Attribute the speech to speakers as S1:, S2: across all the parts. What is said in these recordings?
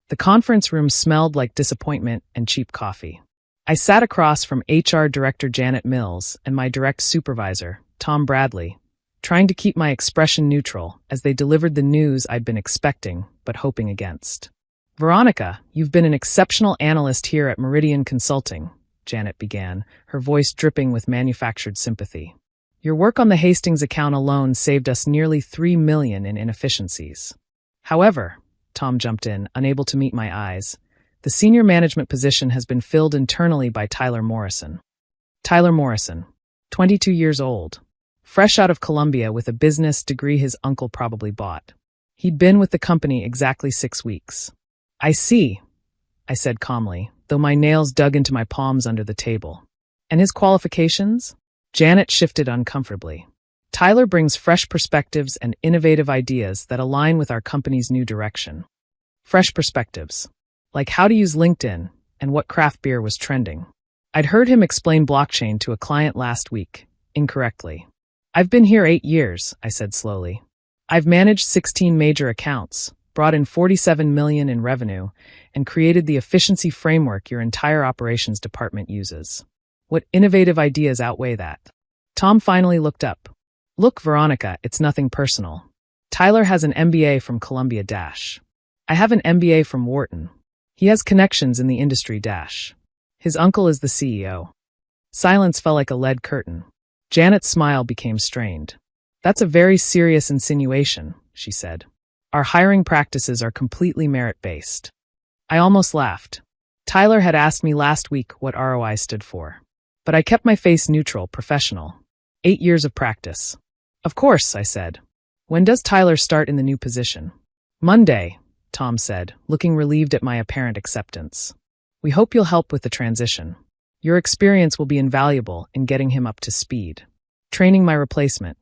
S1: The conference room smelled like disappointment and cheap coffee. I sat across from HR Director Janet Mills and my direct supervisor, Tom Bradley, trying to keep my expression neutral as they delivered the news I'd been expecting but hoping against. "Veronica, you've been an exceptional analyst here at Meridian Consulting," Janet began, her voice dripping with manufactured sympathy. "Your work on the Hastings account alone saved us nearly $3 million in inefficiencies." "However," Tom jumped in, unable to meet my eyes, "the senior management position has been filled internally by Tyler Morrison." Tyler Morrison, 22 years old, fresh out of Columbia with a business degree his uncle probably bought. He'd been with the company exactly 6 weeks. "I see," I said calmly, though my nails dug into my palms under the table. "And his qualifications?" Janet shifted uncomfortably. "Tyler brings fresh perspectives and innovative ideas that align with our company's new direction." Fresh perspectives. Like how to use LinkedIn and what craft beer was trending. I'd heard him explain blockchain to a client last week, incorrectly. "I've been here 8 years, I said slowly. "I've managed 16 major accounts, brought in $47 million in revenue, and created the efficiency framework your entire operations department uses. What innovative ideas outweigh that?" Tom finally looked up. "Look, Veronica, it's nothing personal. Tyler has an MBA from Columbia Dash. I have an MBA from Wharton. He has connections in the industry Dash. His uncle is the CEO." Silence fell like a lead curtain. Janet's smile became strained. "That's a very serious insinuation," she said. "Our hiring practices are completely merit-based." I almost laughed. Tyler had asked me last week what ROI stood for. But I kept my face neutral, professional. 8 years of practice. "Of course," I said. "When does Tyler start in the new position?" "Monday," Tom said, looking relieved at my apparent acceptance. "We hope you'll help with the transition. Your experience will be invaluable in getting him up to speed. Training my replacement."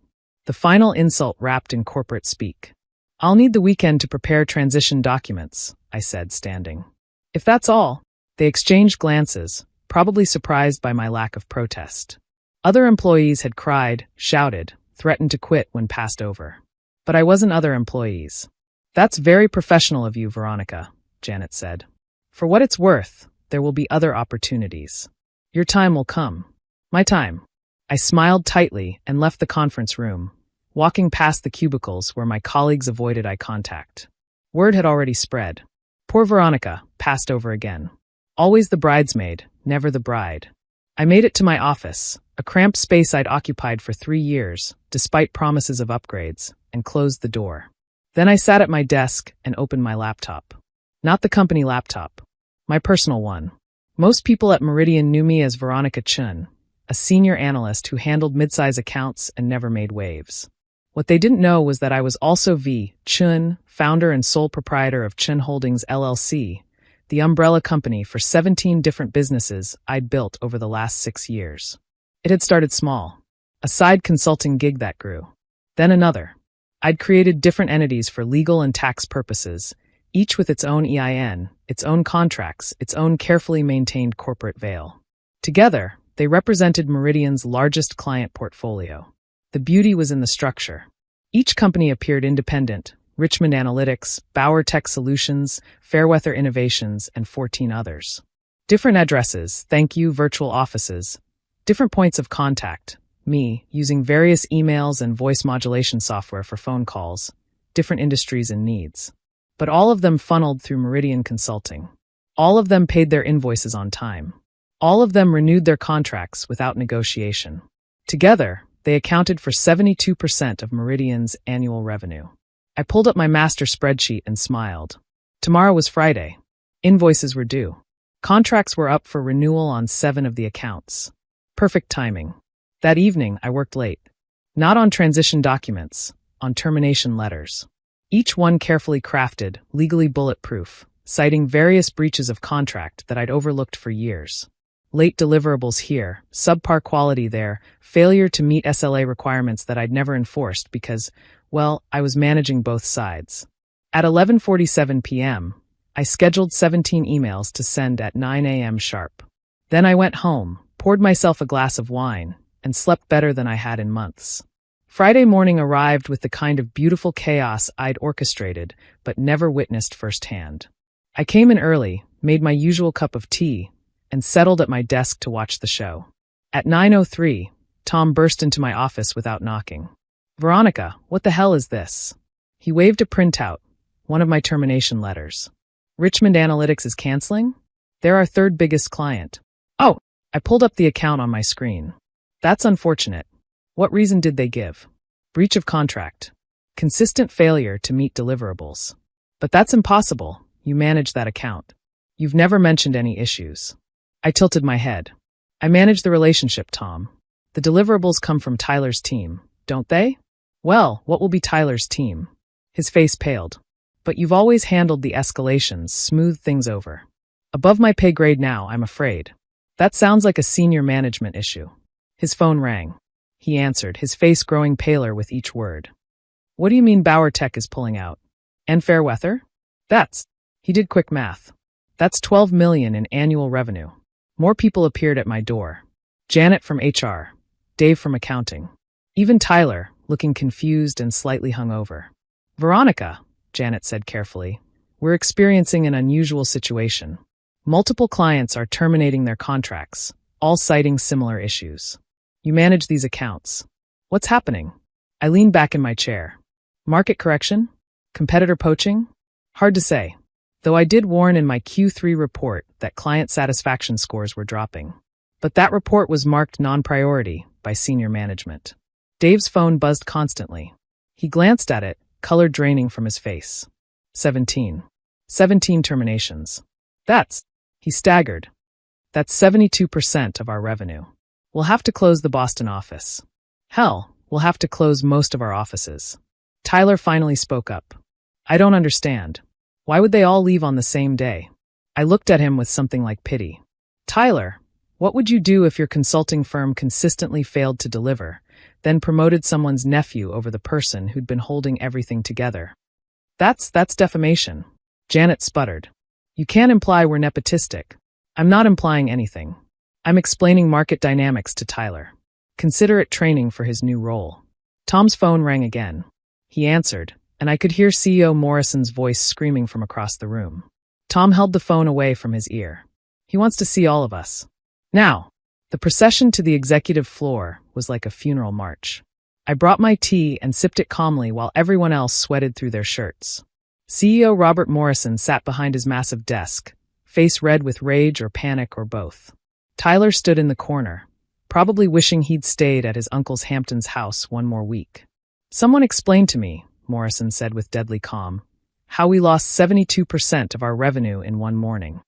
S1: The final insult wrapped in corporate speak. "I'll need the weekend to prepare transition documents," I said, standing. "If that's all." They exchanged glances, probably surprised by my lack of protest. Other employees had cried, shouted, threatened to quit when passed over. But I wasn't other employees. "That's very professional of you, Veronica," Janet said. "For what it's worth, there will be other opportunities. Your time will come." "My time." I smiled tightly and left the conference room, walking past the cubicles where my colleagues avoided eye contact. Word had already spread. Poor Veronica, passed over again. Always the bridesmaid, never the bride. I made it to my office, a cramped space I'd occupied for 3 years, despite promises of upgrades, and closed the door. Then I sat at my desk and opened my laptop. Not the company laptop. My personal one. Most people at Meridian knew me as Veronica Chun, a senior analyst who handled mid-size accounts and never made waves. What they didn't know was that I was also V. Chun, founder and sole proprietor of Chun Holdings LLC, the umbrella company for 17 different businesses I'd built over the last 6 years. It had started small. A side consulting gig that grew. Then another. I'd created different entities for legal and tax purposes, each with its own EIN, its own contracts, its own carefully maintained corporate veil. Together, they represented Meridian's largest client portfolio. The beauty was in the structure. Each company appeared independent: Richmond Analytics, Bauer Tech Solutions, Fairweather Innovations, and 14 others. Different addresses, thank you, virtual offices. Different points of contact. Me, using various emails and voice modulation software for phone calls. Different industries and needs. But all of them funneled through Meridian Consulting. All of them paid their invoices on time. All of them renewed their contracts without negotiation. Together, they accounted for 72% of Meridian's annual revenue. I pulled up my master spreadsheet and smiled. Tomorrow was Friday. Invoices were due. Contracts were up for renewal on 7 of the accounts. Perfect timing. That evening, I worked late. Not on transition documents, on termination letters. Each one carefully crafted, legally bulletproof, citing various breaches of contract that I'd overlooked for years. Late deliverables here, subpar quality there, failure to meet SLA requirements that I'd never enforced because, well, I was managing both sides. At 11:47 p.m., I scheduled 17 emails to send at 9 a.m. sharp. Then I went home, poured myself a glass of wine, and slept better than I had in months. Friday morning arrived with the kind of beautiful chaos I'd orchestrated but never witnessed firsthand. I came in early, made my usual cup of tea, and settled at my desk to watch the show. At 9:03, Tom burst into my office without knocking. "Veronica, what the hell is this?" He waved a printout, one of my termination letters. "Richmond Analytics is canceling? They're our third biggest client." "Oh!" I pulled up the account on my screen. "That's unfortunate. What reason did they give?" "Breach of contract. Consistent failure to meet deliverables." "But that's impossible. You manage that account. You've never mentioned any issues." I tilted my head. "I manage the relationship, Tom. The deliverables come from Tyler's team, don't they?" "Well, what will be Tyler's team?" His face paled. "But you've always handled the escalations, smoothed things over." "Above my pay grade now, I'm afraid." "That sounds like a senior management issue." His phone rang. He answered, his face growing paler with each word. "What do you mean Bauer Tech is pulling out? And Fairweather?" He did quick math. "That's $12 million in annual revenue." More people appeared at my door. Janet from HR, Dave from accounting. Even Tyler, looking confused and slightly hungover. "Veronica," Janet said carefully, "we're experiencing an unusual situation. Multiple clients are terminating their contracts, all citing similar issues. You manage these accounts. What's happening?" I leaned back in my chair. "Market correction? Competitor poaching? Hard to say. Though I did warn in my Q3 report that client satisfaction scores were dropping. But that report was marked non-priority by senior management." Dave's phone buzzed constantly. He glanced at it, color draining from his face. 17 terminations. He staggered. "That's 72% of our revenue. We'll have to close the Boston office. Hell, we'll have to close most of our offices." Tyler finally spoke up. "I don't understand. Why would they all leave on the same day?" I looked at him with something like pity. "Tyler, what would you do if your consulting firm consistently failed to deliver, then promoted someone's nephew over the person who'd been holding everything together?" That's defamation." Janet sputtered. "You can't imply we're nepotistic." "I'm not implying anything. I'm explaining market dynamics to Tyler. Consider it training for his new role." Tom's phone rang again. He answered, and I could hear CEO Morrison's voice screaming from across the room. Tom held the phone away from his ear. "He wants to see all of us. Now." The procession to the executive floor was like a funeral march. I brought my tea and sipped it calmly while everyone else sweated through their shirts. CEO Robert Morrison sat behind his massive desk, face red with rage or panic or both. Tyler stood in the corner, probably wishing he'd stayed at his uncle's Hampton's house one more week. "Someone explained to me," Morrison said with deadly calm, "how we lost 72% of our revenue in one morning."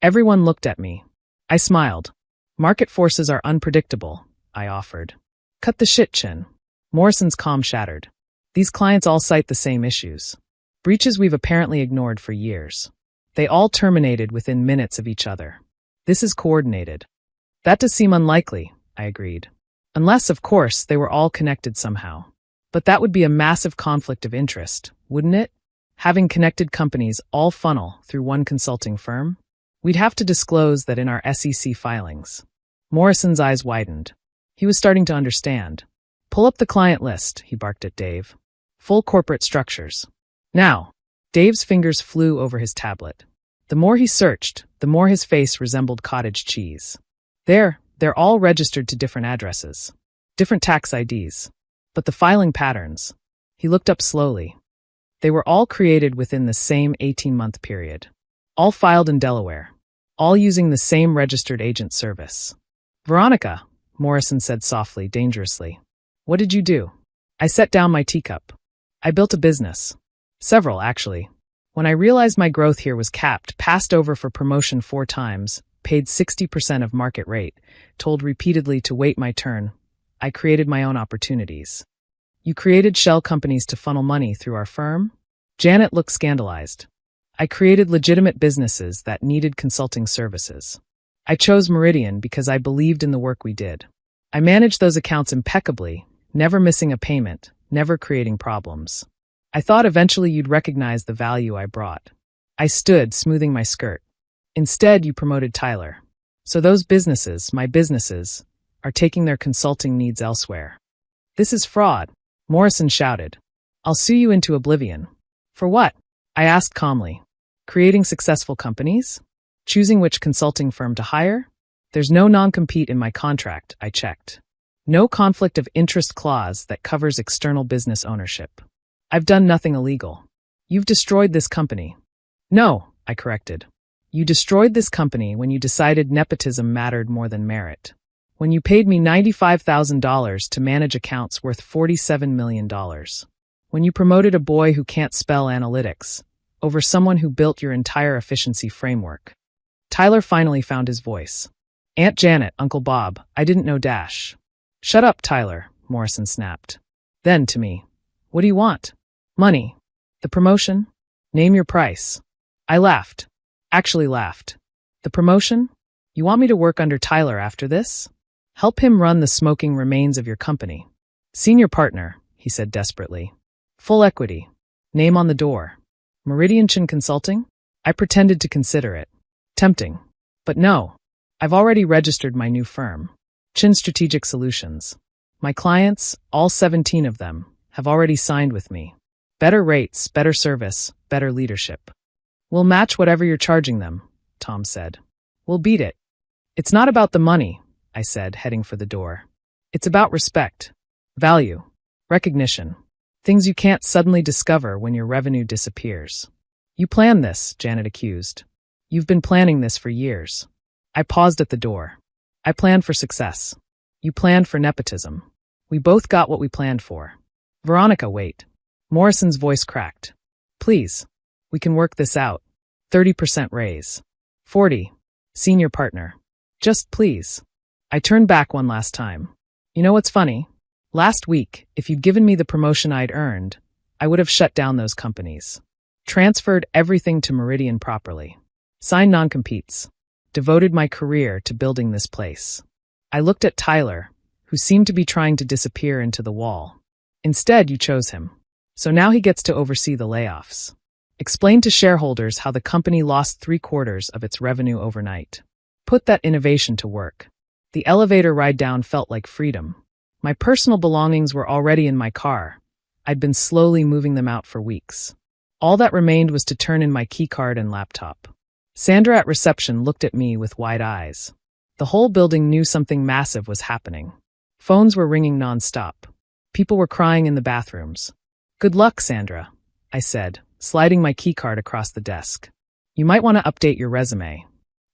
S1: Everyone looked at me. I smiled. "Market forces are unpredictable," I offered. "Cut the shit, Chin." Morrison's calm shattered. "These clients all cite the same issues. Breaches we've apparently ignored for years. They all terminated within minutes of each other. This is coordinated." "That does seem unlikely," I agreed. "Unless, of course, they were all connected somehow. But that would be a massive conflict of interest, wouldn't it? Having connected companies all funnel through one consulting firm? We'd have to disclose that in our SEC filings." Morrison's eyes widened. He was starting to understand. "Pull up the client list," he barked at Dave. "Full corporate structures. Now." Dave's fingers flew over his tablet. The more he searched, the more his face resembled cottage cheese. They're all registered to different addresses. Different tax IDs. But the filing patterns. He looked up slowly. They were all created within the same 18-month period. All filed in Delaware. All using the same registered agent service. "Veronica," Morrison said softly, dangerously. "What did you do?" I set down my teacup. "I built a business. Several, actually. When I realized my growth here was capped, passed over for promotion 4 times, paid 60% of market rate, told repeatedly to wait my turn, I created my own opportunities." "You created shell companies to funnel money through our firm?" Janet looked scandalized. "I created legitimate businesses that needed consulting services. I chose Meridian because I believed in the work we did. I managed those accounts impeccably, never missing a payment, never creating problems. I thought eventually you'd recognize the value I brought." I stood, smoothing my skirt. "Instead, you promoted Tyler. So those businesses, my businesses, are taking their consulting needs elsewhere." "This is fraud," Morrison shouted. "I'll sue you into oblivion." "For what?" I asked calmly. Creating successful companies? Choosing which consulting firm to hire? There's no non-compete in my contract, I checked. No conflict of interest clause that covers external business ownership. I've done nothing illegal. You've destroyed this company. No, I corrected. You destroyed this company when you decided nepotism mattered more than merit. When you paid me $95,000 to manage accounts worth $47 million. When you promoted a boy who can't spell analytics over someone who built your entire efficiency framework. Tyler finally found his voice. Aunt Janet, Uncle Bob, I didn't know dash. Shut up, Tyler, Morrison snapped. Then to me, what do you want? Money. The promotion? Name your price. I laughed. Actually laughed. The promotion? You want me to work under Tyler after this? Help him run the smoking remains of your company. Senior partner, he said desperately. Full equity. Name on the door. Meridian Consulting? I pretended to consider it. Tempting. But no. I've already registered my new firm. Chin Strategic Solutions. My clients, all 17 of them, have already signed with me. Better rates, better service, better leadership. We'll match whatever you're charging them, Tom said. We'll beat it. It's not about the money, I said, heading for the door. It's about respect, value, recognition, things you can't suddenly discover when your revenue disappears. You planned this, Janet accused. You've been planning this for years. I paused at the door. I planned for success. You planned for nepotism. We both got what we planned for. Veronica, wait. Morrison's voice cracked. Please. We can work this out. 30% raise. 40. Senior partner. Just please. I turned back one last time. You know what's funny? Last week, if you'd given me the promotion I'd earned, I would have shut down those companies. Transferred everything to Meridian properly. Signed non-competes. Devoted my career to building this place. I looked at Tyler, who seemed to be trying to disappear into the wall. Instead, you chose him. So now he gets to oversee the layoffs. Explain to shareholders how the company lost 3/4 of its revenue overnight. Put that innovation to work. The elevator ride down felt like freedom. My personal belongings were already in my car. I'd been slowly moving them out for weeks. All that remained was to turn in my keycard and laptop. Sandra at reception looked at me with wide eyes. The whole building knew something massive was happening. Phones were ringing nonstop. People were crying in the bathrooms. Good luck, Sandra, I said, sliding my keycard across the desk. You might want to update your resume.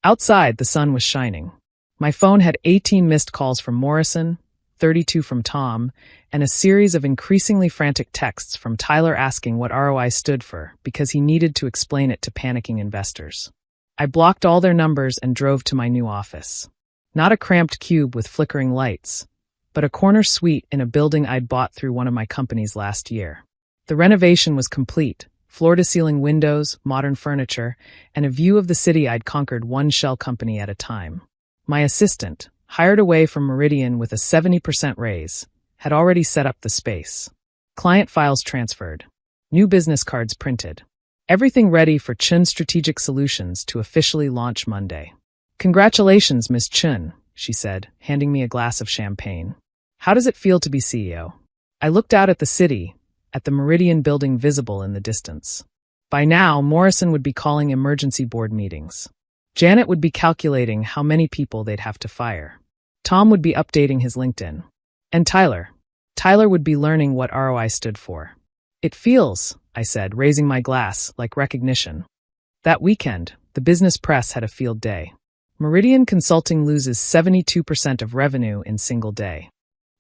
S1: Outside, the sun was shining. My phone had 18 missed calls from Morrison, 32 from Tom, and a series of increasingly frantic texts from Tyler asking what ROI stood for because he needed to explain it to panicking investors. I blocked all their numbers and drove to my new office. Not a cramped cube with flickering lights, but a corner suite in a building I'd bought through one of my companies last year. The renovation was complete, floor-to-ceiling windows, modern furniture, and a view of the city I'd conquered one shell company at a time. My assistant, hired away from Meridian with a 70% raise, had already set up the space. Client files transferred. New business cards printed. Everything ready for Chun Strategic Solutions to officially launch Monday. Congratulations, Miss Chun, she said, handing me a glass of champagne. How does it feel to be CEO? I looked out at the city, at the Meridian building visible in the distance. By now, Morrison would be calling emergency board meetings. Janet would be calculating how many people they'd have to fire. Tom would be updating his LinkedIn. And Tyler would be learning what ROI stood for. It feels, I said, raising my glass, like recognition. That weekend, the business press had a field day. Meridian Consulting loses 72% of revenue in single day.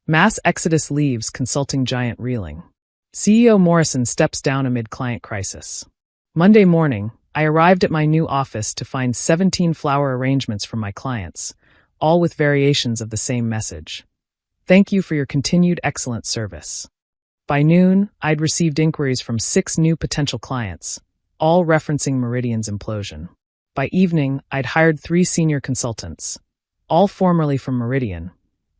S1: Mass exodus leaves consulting giant reeling. CEO Morrison steps down amid client crisis. Monday morning, I arrived at my new office to find 17 flower arrangements from my clients, all with variations of the same message. Thank you for your continued excellent service. By noon, I'd received inquiries from 6 new potential clients, all referencing Meridian's implosion. By evening, I'd hired 3 senior consultants, all formerly from Meridian,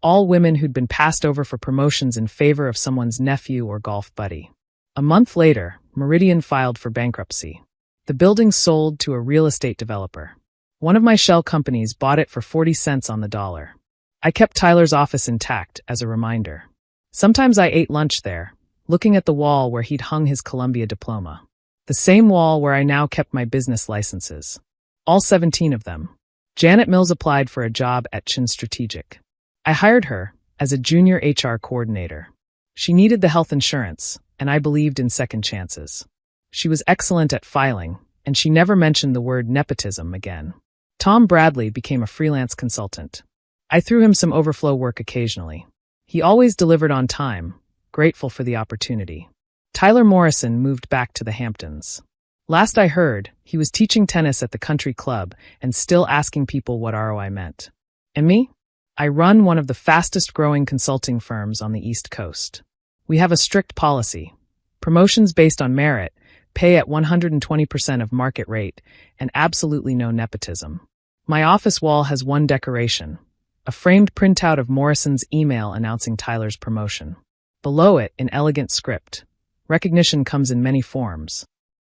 S1: all women who'd been passed over for promotions in favor of someone's nephew or golf buddy. A month later, Meridian filed for bankruptcy. The building sold to a real estate developer. One of my shell companies bought it for 40 cents on the dollar. I kept Tyler's office intact as a reminder. Sometimes I ate lunch there, looking at the wall where he'd hung his Columbia diploma. The same wall where I now kept my business licenses. All 17 of them. Janet Mills applied for a job at Chin Strategic. I hired her as a junior HR coordinator. She needed the health insurance, and I believed in second chances. She was excellent at filing, and she never mentioned the word nepotism again. Tom Bradley became a freelance consultant. I threw him some overflow work occasionally. He always delivered on time, grateful for the opportunity. Tyler Morrison moved back to the Hamptons. Last I heard, he was teaching tennis at the country club and still asking people what ROI meant. And me? I run one of the fastest growing consulting firms on the East Coast. We have a strict policy. Promotions based on merit, pay at 120% of market rate, and absolutely no nepotism. My office wall has one decoration, a framed printout of Morrison's email announcing Tyler's promotion. Below it, in elegant script, recognition comes in many forms.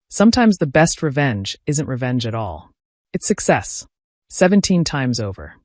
S1: Sometimes the best revenge isn't revenge at all. It's success. 17 times over.